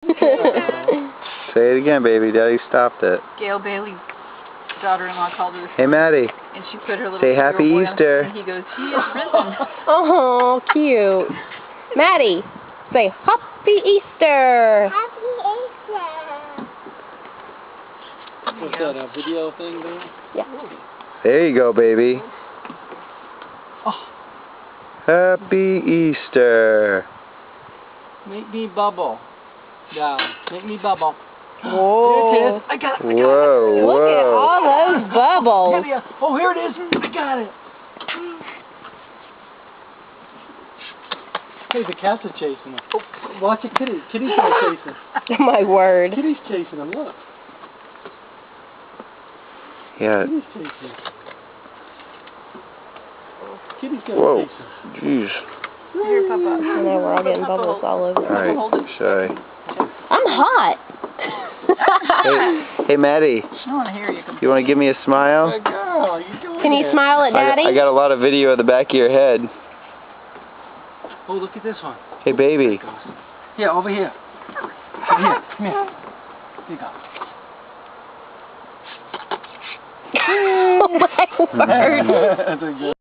Say it again, baby. Daddy stopped it. Gail Bailey's daughter-in-law called her. Hey, Maddie. And she put her little Say Happy Easter. And he goes, he is risen. Oh, cute. Maddie, say Happy Easter. Happy Easter. What's that, a video thing there? Yeah. There you go, baby. Oh. Happy Easter. Make me bubble. Down. Make me bubble. Whoa. There it is. I got it. Whoa, Look at whoa. all those bubbles. Oh, here it is. I got it. Hey, the cats are chasing him. Oh, watch it, Kitty. Kitty's gonna chase him. My word. Kitty's chasing him. Look. Yeah. Kitty's chasing him. Kitty's gonna Whoa. chase him. Jeez. Here, Papa. I know we're all getting bubbles all over. Alright, shy. I'm hot. Hey, Maddie. I want to hear you complain. You want to give me a smile? Good girl. You doing Can you it? smile at Daddy? I got a lot of video of the back of your head. Oh, look at this one. Hey, baby. Here, over here. Over here. Come here. Here you go. Oh my word. That's a good.